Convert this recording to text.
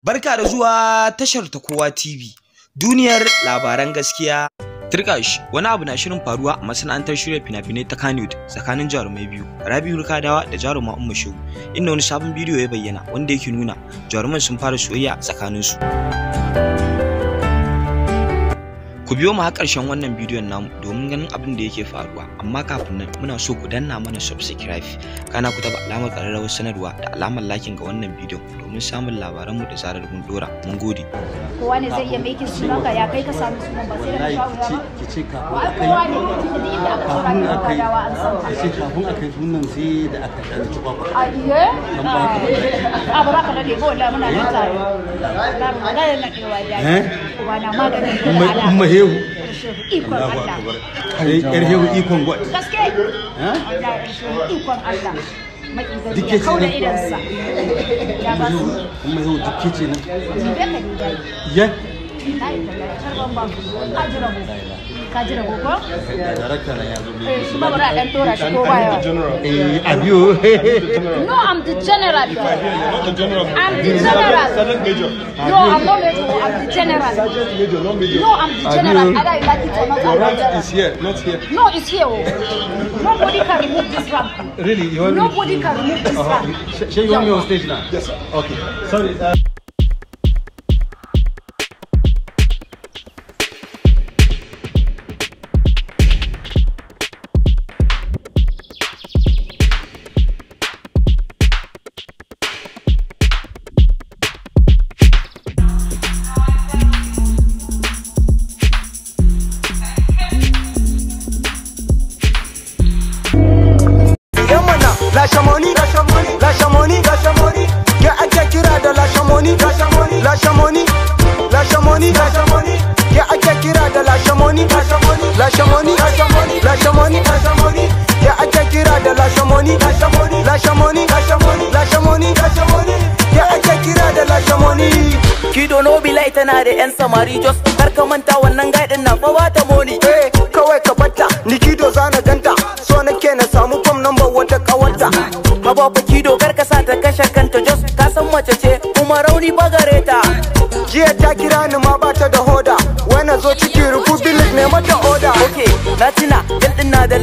Barka da zuwa tashar ta Kowa TV, duniyar labaran gaskiya. Turkash, wani abu na shirin faruwa a masana'antar shirya fina-finai ta Kannywood tsakanin jarumai biyu, Rabi'u Rukadawa da jaruma Umma Shehu, inda wani sabon bidiyo ya bayyana wanda yake nuna jaruman sun fara soyayya tsakaninsu. Ku biyo mu har ƙarshen wannan bidiyon namu domin ganin abin da yake faruwa, amma kafin nan muna so ku danna mana subscribe, kana ku taba alamar ƙararrawar sanarwa da alamar lakin ga wannan bidiyon domin samun labaran mu da zarar mun dora. Mun gode. Kowa ne zai iya making sunanka, ya kai ka samu sunan ba sai da shawo ba. Ki ce kafin kowa ne da inda aka tsora ni ka dawa an san. Ki ce kafin aka yi sunan sai da aka dan ci ba. Aiye? A ba ka dade ko wallahi muna nan tare. Na na kewa da. Kuma na maganin da Umma Shehu. Ikon Allah. Yar Shehu ikon God. Gaske. Ikon Allah. Dike ce ne. Ya ba su. Umma Shehu dike ce ne. Ni da ka dai. Ya. Na yi kallon sharban ba. Ka jira ko ko? Darakta na yazo ne. Shi ba bara dan tora shi ko baya. Abiyo. No, I'm the general. Not the general. I'm the general. Sergeant Major. No, I'm not major. I'm the general. Sergeant Major, not Major. No, I'm the general. Either you like it or not. Your I'm the rank general. is here, not here. No, it's here. Nobody can remove this rank. Really? You want Nobody can remove this rank. Shey you want me on stage now? Yes, sir. Okay. Sorry. Lasha money, lasha money, lasha money, lasha money. Ya ake kira da lasha money, lasha money, lasha money, lasha money, lasha money. Ya ake kira da lasha money, lasha money, lasha money, lasha money, lasha money, lasha money. Ya ake kira da lasha money, lasha money, lasha money, lasha money, lasha money, lasha money. Ya ake kira da lasha money. Kido no be light na da yan samari just kar ka manta wannan gaidin na fa bata money. Kawai ka bata, ni kido zana ganta, so nake na samu phone number wata kawanta. Haba fa kido kar ka sa ta kashe kanta just ka san mace ce kuma rauni bagare ta. Jiya ta kira ni ma bata da hoda, wai na zo cikin Republic ne mata order. Okay, na tina din na da